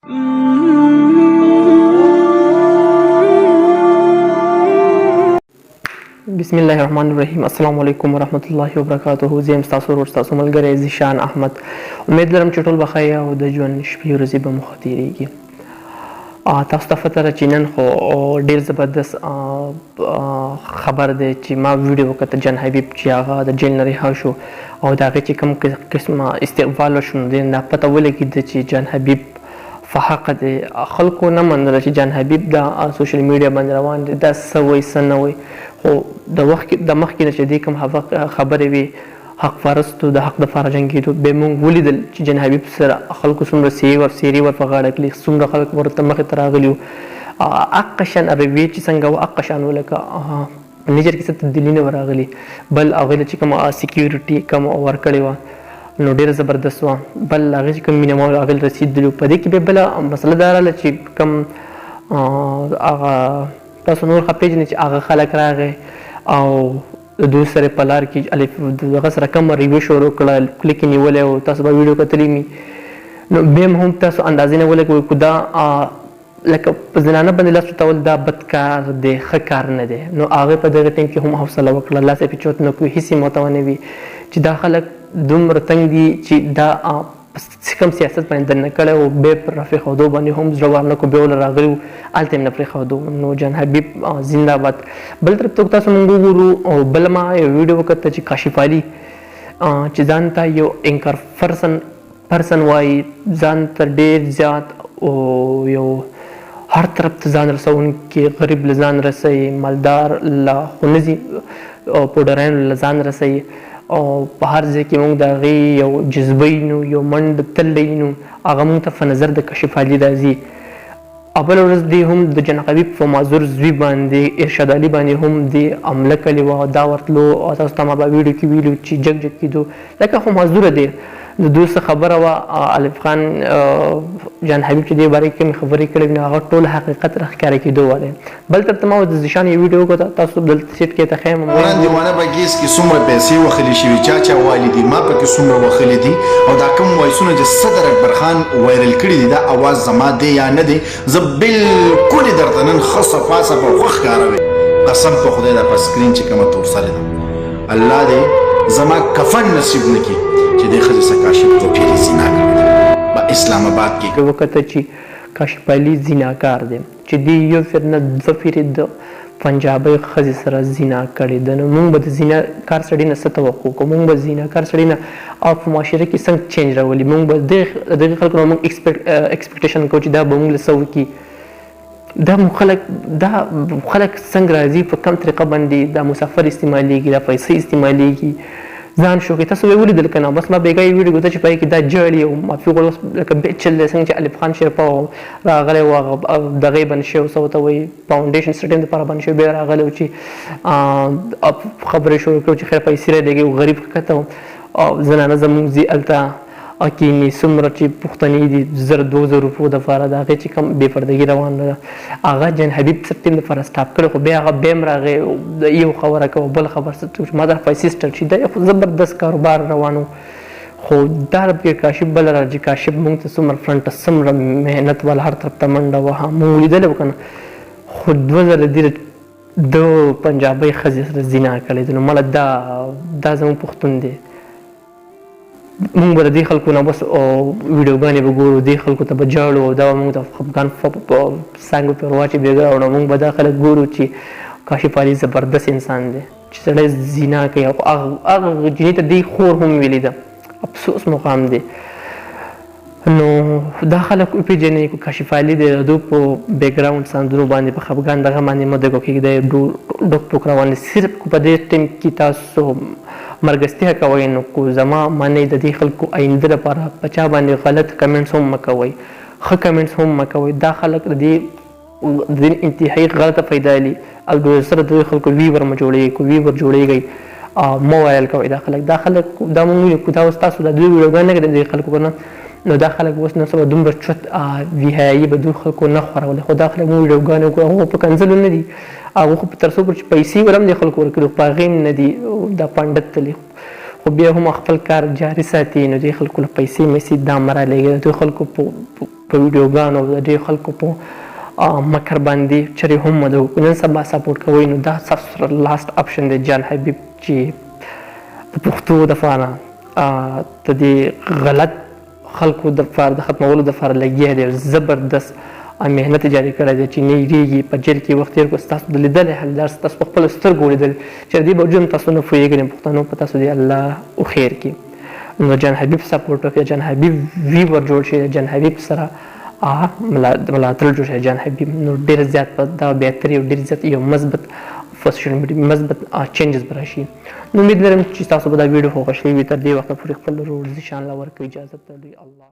بسم الله الرحمن الرحیم. السلام علیکم ورحمت الله وبرکاته. زه یم ستاسو ورور ستاسو ملګری ذیشان احمد. امید لرم چې ټول بخیر او د ژوند شپې ورځې به مو ښه تېرېږي. تاسو ته پته ده چې نن خو ډېر زبردست خبر دی چې ما ویډیو وکړه جان حبیب چې هغه د جیل نه رها شو او د هغې چې کوم قسمه استقبال وشو نو دې نه پته ولګېده چې جان حبیب په حق دی. خلکو نه منله چې جان حبیب دا سوشل میډیا باندې روان دی دا څه وایي څه نه وایي، خو د مخکې نه چې دې کوم خبرې وي حق پرستو د حق دپاره جنګېدو بیا موږ ولیدل چې جان حبیب سره خلکو څومره سیرې ور په غاړه کړي، څومره خلک ورته مخې ته راغلي وو. حق شان رویې چې څنګه وه حق شان ولکه نیچر کې څه تبدیلي نه وه راغلي، بل هغوی له چې کومه سیکیورټي کوم ورکړې وه نو ډېره زبردست وه. بل هغې چې کوم مینه وال هغې رسېدلي په دې کې بیا بله مسله دا راغله چې کوم هغه تاسو نور ښه پېژنئ چې هغه خلک راغی او د دوی سره په لار کې دغه سره کومه ریویو شروع کړه، کلیک یې نیولی او تاسو به ویډیو کتلی وي نو بیا هم تاسو اندازې نه ولګوئ که دا لکه په زنانه باندې لاس ټوټول دا بد کار دی ښه کار نه دی. نو هغې په دغه ټایم کې هم حوصله وکړه، لاس یې پې چوت نه کړو، هېڅ یې ماته ونه وي چې دا خلک دومره تنګ دي چې دا کوم سیاست باندې دننه کړی او بیا پر رافرېښودو باندې هم زړه ور نه کړو، بیا ول راغلي وو هلته یې نه پرېښودو. نو جان حبیب زنده باد. بل طرف ته تاسو مونږ وګورو او بله ما یو ویډیو وکړه چې کاشف علي چې ځان ته یو انکر پرسن وایي، ځان ته ډېر زیات او یو هر طرف ته ځان رسوونکي، غریب له ځان رسوي، مالدار له خو نه ځي او پوډرانو له ځان رسوي او په هر ځای کې موږ د هغې یو جذبه نو یو منډ تللی نو هغه موږ ته په نظر د کشف علي راځي. او بله ورځ دې هم د جان حبیب په معذور زوی باندې ارشاد علي باندې هم دې حمله کړې وه، دا ورتلو او تاسو ته ما به ویډیو کې ویلو چې جګ کېدو لکه خو معذوره دی. د دوی څه خبره وه الف خان جان حبیب چې دې باره کې کومې خبرې کړې وي نو هغه ټول حقیقت راښکاره کېدو والی. بل طرف ته ما د ذیشان یو ویډیو وکړه، تاسو دلته سیټ کې ته ښیم دیوانه بګیز کې څومره پیسې وخلي شوي، چا والي دي، ما پکې څومره وخلي دي او دا کوم وایسونه چې صدر اکبر خان وایرل کړي دي دا اواز زما دی یا نه دی زه بالکل درته نن ښه صفا صفا خوښ ښکاروي. قسم په خدای دا په سکرین چې کومه تورسلې ده الله دې زما کفن نصیب نه کړي چې دې ښځې څه کاشف توپیري زنا کړې ده په اسلام آباد کې. وکته چې کاشف علي زناکار دی چې دې یو پھر نه دوه پھرې د پنجابۍ ښځې سره زنا کړې ده. نو موږ به د زناکار سړي نه څه توقع کوو، موږ به زناکار سړي نه او په معاشره کې څنګه چینج راولي، موږ به د دغې خلکو نه موږ اکسپیکټیشن کوو چې دا به موږ له څه وکړي. دا خلک څنګه راځي په کوم طریقه باندې دا مسافر استعمالیږي، دا پیسې استعمالیږي ځان شو کې تاسو به ولیدل که نه بس ما بېګا یې ویډیو ګوته چې په هغې کې دا جړي او مافي غوړ لکه بیت چل دی څنګه چې الف خان شیرپا راغلی و دغې باندې شوی څه ورته وایي فاونډیشن سټډیم دپاره باندې شوی بیا راغلی و چې خبرې شروع کړو چې خیر پیسې رالېږي او غریب ښکته و او زنانه زموږ ځي هلته کینې څومره چې پښتنې دي 1000-2000 روپو دپاره د هغې چې کوم بې پردګي روانه ده هغه جان حبیب سټیم دپاره سټاپ کړی خو بیا هغه بیا هم راغی یو خبره کوه بل خبر ما دا پیسې سټارټ شي دا یو زبردست کاروبار روان و. خو دا پکې کاشف بله راځي کاشف موږ ته څومره فرنټه څومره محنت والا هر طرف ته منډه وهه موږ لیدلی و که نه خو 2000 دې د پنجابۍ ښځې سره زنا کړې ده. نو مله دا زموږ پښتون دی موږ به د دې خلکو نه بس ویډیوګانې به ګورو دې خلکو ته به جاړو او دا به موږ ته خفګان سانګ به پرې ورواچي بېګا او موږ به دا خلک ګورو چې کاشف علي زبردست انسان دی چې سړی زنا کوي او هغه جنۍ ته دې خور هم ویلې ده افسوس مقام دی. نو دا خلک وپېژنئ کاشف علي د دوی په بیکګراونډ ساندونو باندې په خفګان دغه باندې مه دغه کېږدئ ډوک ټوک روان دي صرف په دې ټیم کې تاسو مرګستیا کوئ نو کو زما منئ د دې خلکو آینده لپاره په چا باندې غلط کمنټس هم مه کوئ ښه کمنټس هم مه کوئ. دا خلک د دې انتهایي غلطه فایده لي او د سره د خلکو ویور مه جوړېږئ مه وایرل کوئ. دا خلک دا مونږ ویلو دا اوس تاسو د دوی ویډیوګانې نه کړئ د خلکو که نه نو دا خلک اوس نن سبا دومره چوت ویهایي به دوی خلکو نه خورولې خو دا خلک مونږ ویډیوګانې وکړو هغه په کنځلو نه دي هغه خو په تر څو پورې چې پیسې ور هم د خلکو ورکړي خو په هغې نه دي دا پانډت تلي خو بیا هم خپل کار جاري ساتي نو دې خلکو له پیسې دا مرالېږي د خلکو په ویډیوګانو د دې خلکو په مکر باندې چرې هم د نن سبا سپورټ کوي نو دا ستاسو لاست اپشن دی جان حبیب چې د پښتو دپاره د دې غلط خلکو دپاره د ختمولو دپاره لګیا دی زبردست محنت جاري کړی دی چې نه هېرېږي په جیل کې وخت تېر کړو ستاسو د لیدلی حال دا ستاسو په خپلو سترګو ولیدل چې د دې باوجود هم تاسو نه پوهېږئ پښتنو په تاسو دې الله وخیر کړي نو جان حبیب سپورټ وکړئ جان حبیب ویور جوړ شي جان حبیب سره ملاتړ جوړ شي جان حبیب نو ډېر زیات په دا بهتري او ډېر زیات یو مثبت سوشل میډیا مثبت چینجز به راشي نو امید لرم چې تاسو به دا ویډیو خوښ شوي وي تر دې وخته پورې خپل ورور ذیشان له ورکوي اجازه درلوي الله